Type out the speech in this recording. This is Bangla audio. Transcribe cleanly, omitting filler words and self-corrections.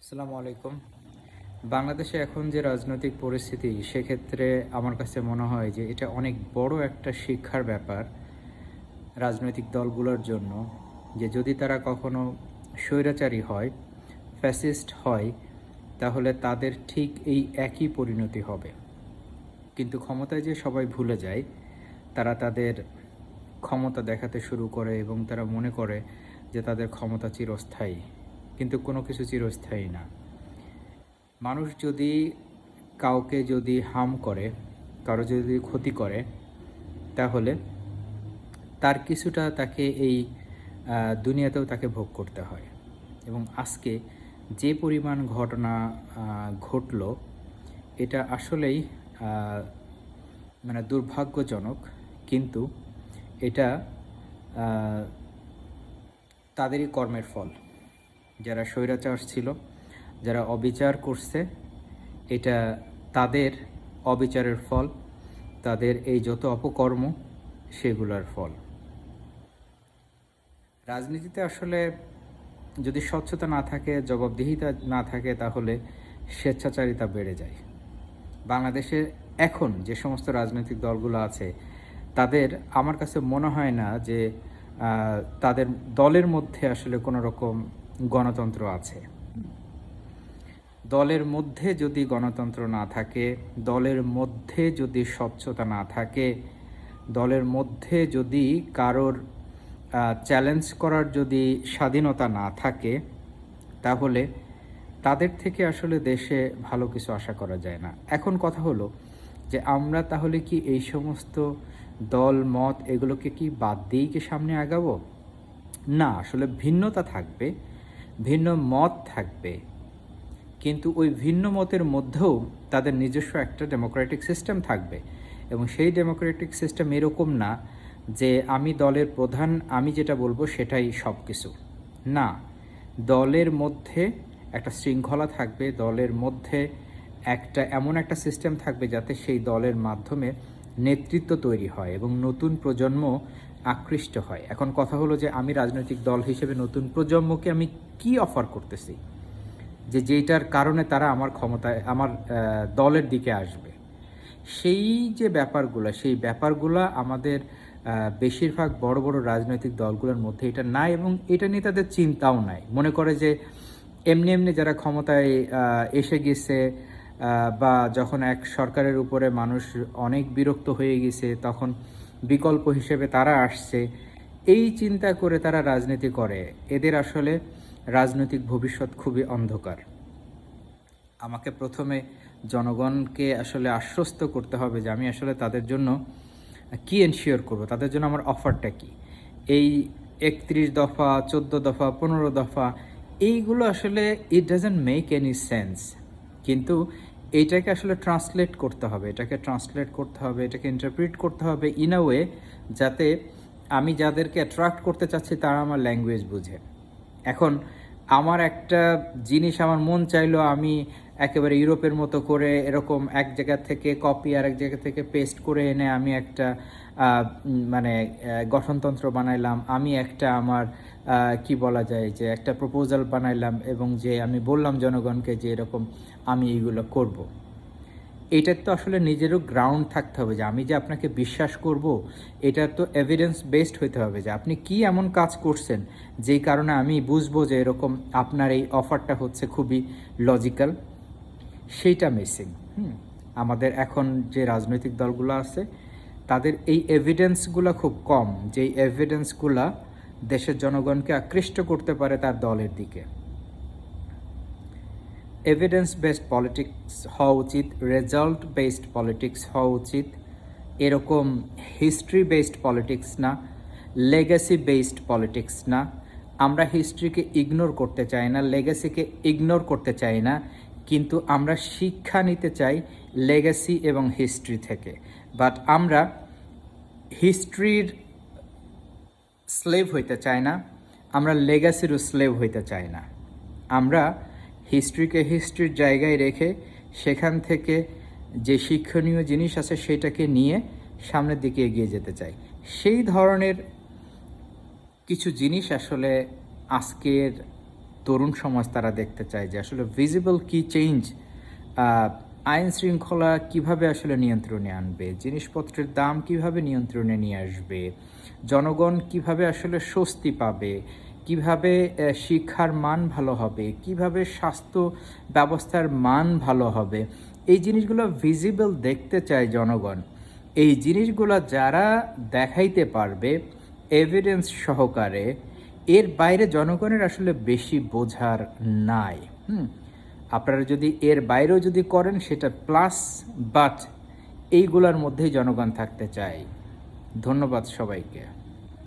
আসসালামু আলাইকুম। বাংলাদেশে এখন যে রাজনৈতিক পরিস্থিতি, সেক্ষেত্রে আমার কাছে মনে হয় যে এটা অনেক বড় একটা শিক্ষার ব্যাপার রাজনৈতিক দলগুলোর জন্য, যে যদি তারা কখনো স্বৈরাচারী হয়, ফ্যাসিস্ট হয়, তাহলে তাদের ঠিক এই একই পরিণতি হবে। কিন্তু ক্ষমতায় যে সবাই ভুলে যায়, তারা তাদের ক্ষমতা দেখাতে শুরু করে এবং তারা মনে করে যে তাদের ক্ষমতা চিরস্থায়ী। কিন্তু কোনো কিছু চিরস্থায়ী না। মানুষ যদি কাউকে যদি হার্ম করে, কারো যদি ক্ষতি করে, তাহলে তার কিছুটা তাকে এই দুনিয়াতেও তাকে ভোগ করতে হয়। এবং আজকে যে পরিমাণ ঘটনা ঘটলো, এটা আসলেই আহ, মানে দুর্ভাগ্যজনক। কিন্তু এটা আহ, তাদেরই কর্মের ফল। যারা স্বৈরাচার ছিল, যারা অবিচার করছে, এটা তাদের অবিচারের ফল, তাদের এই যত অপকর্ম সেগুলোর ফল। রাজনীতিতে আসলে যদি স্বচ্ছতা না থাকে, জবাবদিহিতা না থাকে, তাহলে স্বেচ্ছাচারিতা বেড়ে যায়। বাংলাদেশে এখন যে সমস্ত রাজনৈতিক দলগুলো আছে, তাদের আমার কাছে মনে হয় না যে তাদের দলের মধ্যে আসলে কোনো রকম গণতন্ত্র আছে। দলের মধ্যে যদি গণতন্ত্র না থাকে, দলের মধ্যে যদি স্বচ্ছতা না থাকে, দলের মধ্যে যদি কারোর চ্যালেঞ্জ করার যদি স্বাধীনতা না থাকে, তাহলে তাদের থেকে আসলে দেশে ভালো কিছু আশা করা যায় না। এখন কথা হলো যে আমরা তাহলে কি এই সমস্ত দল মত এগুলোকে কি বাদ দিয়েই কি সামনে আগাবো? না, আসলে ভিন্নতা থাকবে, ভিন্ন মত থাকবে, কিন্তু ওই ভিন্ন মতের মধ্যেও তাদের নিজস্ব একটা ডেমোক্রেটিক সিস্টেম থাকবে। এবং সেই ডেমোক্রেটিক সিস্টেম এরকম না যে আমি দলের প্রধান, আমি যেটা বলবো সেটাই সব কিছু। না, দলের মধ্যে একটা শৃঙ্খলা থাকবে, দলের মধ্যে এমন একটা সিস্টেম থাকবে যাতে সেই দলের মাধ্যমে নেতৃত্ব তৈরি হয় এবং নতুন প্রজন্ম আকৃষ্ট হয়। এখন কথা হলো যে আমি রাজনৈতিক দল হিসেবে নতুন প্রজন্মকে আমি কি অফার করতেছি, যেইটার কারণে তারা আমার ক্ষমতায়, আমার দলের দিকে আসবে। সেই যে ব্যাপারগুলো, সেই ব্যাপারগুলো আমাদের বেশিরভাগ বড় বড় রাজনৈতিক দলগুলোর মধ্যে এটা নাই, এবং এটা নিয়ে তাদের চিন্তাও নাই। মনে করে যে এমনি এমনি যারা ক্ষমতায় এসে গেছে, বা যখন এক সরকারের উপরে মানুষ অনেক বিরক্ত হয়ে গেছে, তখন বিকল্প হিসেবে তারা আসছে, এই চিন্তা করে তারা রাজনীতি করে। এদের আসলে রাজনৈতিক ভবিষ্যৎ খুবই অন্ধকার। আমাকে প্রথমে জনগণকে আসলে আশ্বস্ত করতে হবে যে আমি আসলে তাদের জন্য কি এনশিওর করব, তাদের জন্য আমার অফারটা কি। এই 31 দফা, 14 দফা, 15 দফা, এইগুলো আসলে it doesn't make any sense. কিন্তু এইটাকে আসলে ট্রান্সলেট করতে হবে, এটাকে ইন্টারপ্রিট করতে হবে ইন আ ওয়ে যাতে আমি যাদেরকে অ্যাট্রাক্ট করতে চাচ্ছি তারা আমার ল্যাঙ্গুয়েজ বুঝে। এখন আমার একটা জিনিস আমার মন চাইলো, আমি একেবারে ইউরোপের মতো করে এরকম এক জায়গা থেকে কপি আর এক জায়গা থেকে পেস্ট করে এনে আমি একটা মানে গঠনতন্ত্র বানাইলাম, আমি একটা আমার কি বলা যায় যে একটা প্রপোজাল বানাইলাম, এবং যে আমি বললাম জনগণকে যে এরকম আমি এইগুলো করব। এটার তো আসলে নিজেরও গ্রাউন্ড থাকতে হবে, যে আমি যে আপনাকে বিশ্বাস করব, এটার তো এভিডেন্স বেসড হইতে হবে যে আপনি কি এমন কাজ করছেন যেই কারণে আমি বুঝবো যে এরকম আপনার এই অফারটা হচ্ছে খুবই লজিক্যাল। সেইটা মিসিং। আমাদের এখন যে রাজনৈতিক দলগুলো আছে, তাদের এই এভিডেন্সগুলো খুব কম, যেই এভিডেন্সগুলা দেশের জনগণকে আকৃষ্ট করতে পারে তার দলের দিকে। এভিডেন্স বেসড পলিটিক্স হওয়া উচিত, রেজাল্ট বেসড পলিটিক্স হওয়া উচিত। এরকম হিস্ট্রি বেসড পলিটিক্স না, লেগাসি বেসড পলিটিক্স না। আমরা হিস্ট্রিকে ইগনোর করতে চাই না, লেগাসিকে ইগনোর করতে চাই না, কিন্তু আমরা শিক্ষা নিতে চাই লেগাসি এবং হিস্ট্রি থেকে। বাট আমরা হিস্ট্রির স্লেভ হইতে চাই না, আমরা লেগাসিরও স্লেভ হইতে চাই না। আমরা হিস্ট্রিকে হিস্ট্রির জায়গায় রেখে সেখান থেকে যে শিক্ষণীয় জিনিস আছে সেটাকে নিয়ে সামনের দিকে এগিয়ে যেতে চাই। সেই ধরনের কিছু জিনিস আসলে আজকের তরুণ সমাজ তারা দেখতে চায় যে আসলে ভিজিবল কি চেঞ্জ, আইন শৃঙ্খলা কিভাবে আসলে নিয়ন্ত্রণে আনবে, জিনিসপত্রের দাম কিভাবে নিয়ন্ত্রণে নিয়ে আসবে, জনগণ কিভাবে আসলে স্বস্তি পাবে, কিভাবে শিক্ষার মান ভালো হবে, কিভাবে স্বাস্থ্য ব্যবস্থার মান ভালো হবে, এই জিনিসগুলো ভিজিবল দেখতে চায় জনগণ। এই জিনিসগুলো যারা দেখাইতে পারবে এভিডেন্স সহকারে, এর বাইরে জনগণের আসলে বেশি বোঝার নাই। আপনারা যদি এর বাইরেও যদি করেন সেটা প্লাস, বাট এইগুলোর মধ্যেই জনগণ থাকতে চায়। ধন্যবাদ সবাইকে।